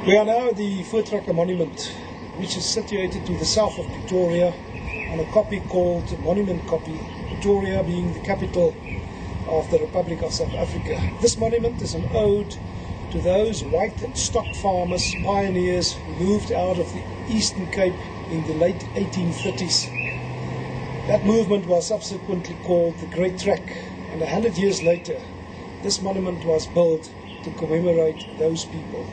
We are now at the Voortrekker Monument, which is situated to the south of Pretoria on a kopje called Monument Kopje, Pretoria being the capital of the Republic of South Africa. This monument is an ode to those white stock farmers, pioneers who moved out of the Eastern Cape in the late 1830s. That movement was subsequently called the Great Trek, and 100 years later this monument was built to commemorate those people.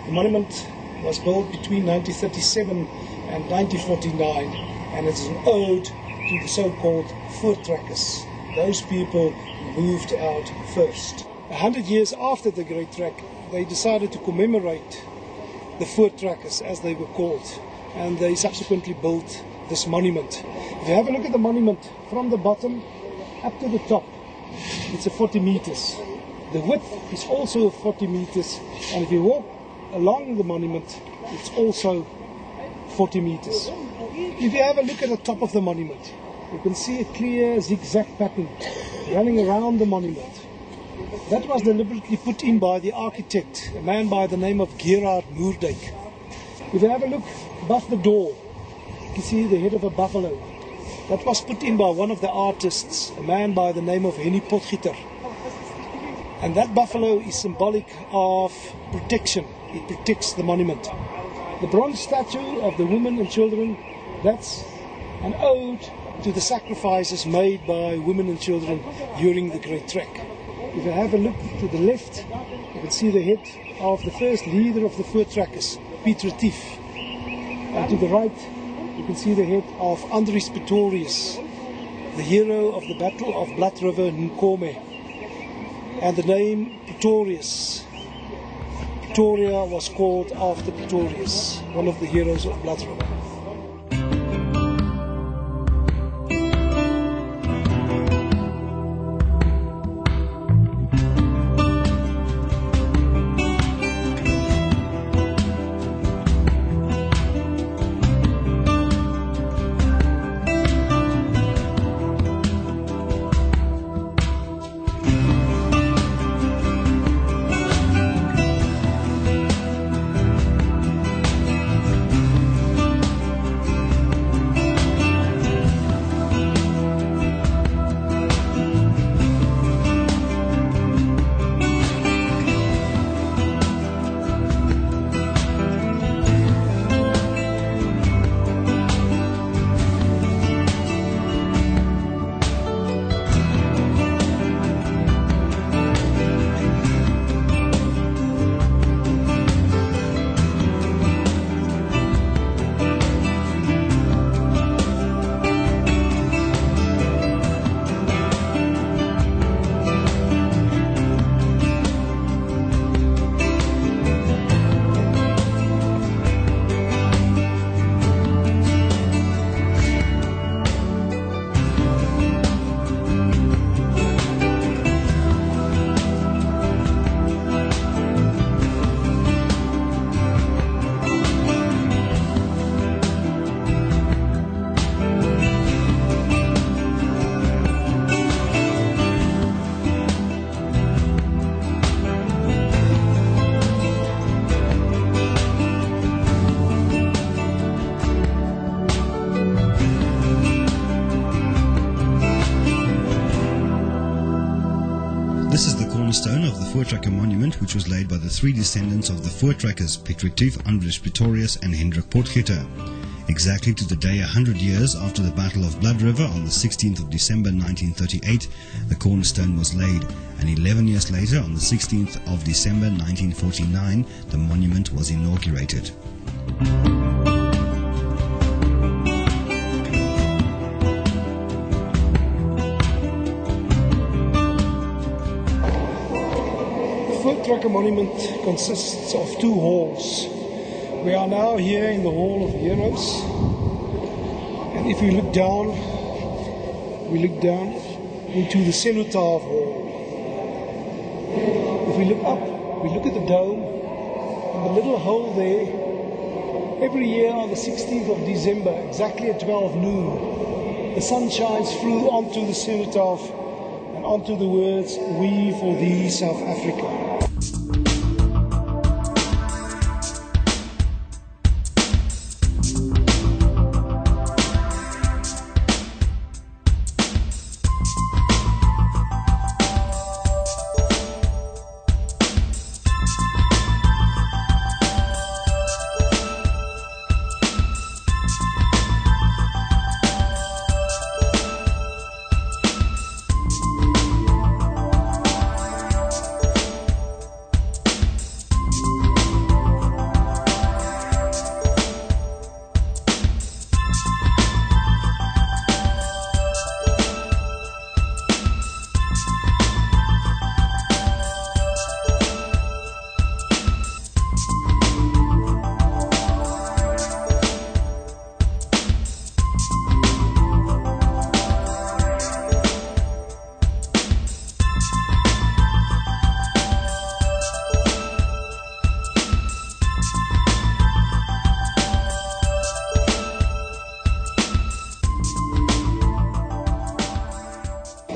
The monument was built between 1937 and 1949, and it's an ode to the so-called Voortrekkers, those people who moved out first. 100 years after the Great Trek, they decided to commemorate the Voortrekkers, as they were called, and they subsequently built this monument. If you have a look at the monument from the bottom up to the top, it's a 40 meters. The width is also 40 meters, and if you walk along the monument, it's also 40 meters. If you have a look at the top of the monument, you can see a clear zigzag pattern running around the monument. That was deliberately put in by the architect, a man by the name of Gerard Moerdijk. If you have a look above the door, you can see the head of a buffalo. That was put in by one of the artists, a man by the name of Henny Potgieter. And that buffalo is symbolic of protection. It protects the monument. The bronze statue of the women and children, that's an ode to the sacrifices made by women and children during the Great Trek. If you have a look to the left, you can see the head of the first leader of the Voortrekkers, Piet Retief. And to the right, you can see the head of Andries Pretorius, the hero of the Battle of Blood River, Nkome. And the name Pretorius. Pretoria was called after Pretorius, one of the heroes of Blood River. This is the cornerstone of the Voortrekker Monument, which was laid by the three descendants of the Voortrekkers, Piet Retief, Andries Pretorius and Hendrik Potgieter. Exactly to the day 100 years after the Battle of Blood River on the 16th of December 1938, the cornerstone was laid, and 11 years later, on the 16th of December 1949, the monument was inaugurated. The Voortrekker Monument consists of two halls. We are now here in the Hall of Heroes, and if we look down into the Cenotaph Hall. If we look up, we look at the dome, and the little hole there. Every year on the 16th of December, exactly at 12 noon, the sun shines through onto the cenotaph and onto the words, "We for Thee, South Africa."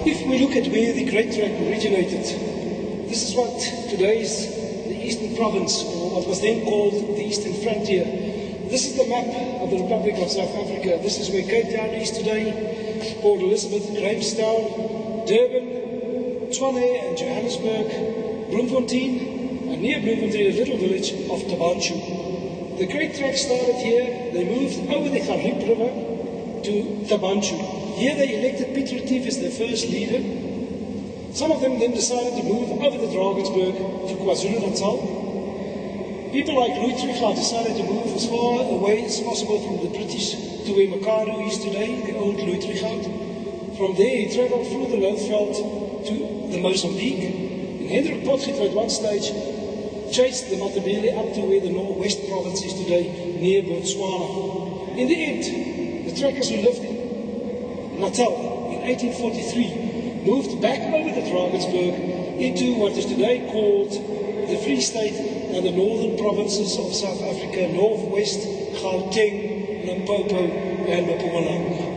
If we look at where the Great Track originated, this is what today is the Eastern Province, or what was then called the Eastern Frontier. This is the map of the Republic of South Africa. This is where Cape Town is today, Port Elizabeth, Grahamstown, Durban, Tshwane and Johannesburg, Bloemfontein, and near Bloemfontein, a little village of Tabanchu. The Great Track started here. They moved over the Gariep River to Tabanchu. Here they elected Piet Retief as their first leader. Some of them then decided to move over the Drakensberg to KwaZulu-Natal. People like Louis Trichardt decided to move as far away as possible from the British to where Makaru is today, the old Louis Trichardt. From there he travelled through the Lowveld to the Mozambique. And Hendrik Potgieter at one stage chased the Matabele up to where the Northwest Province is today, near Botswana. In the end, the trackers who lived in Natal in 1843 moved back over the Drakensberg into what is today called the Free State and the northern provinces of South Africa, Northwest, Gauteng, Limpopo and Mpumalanga.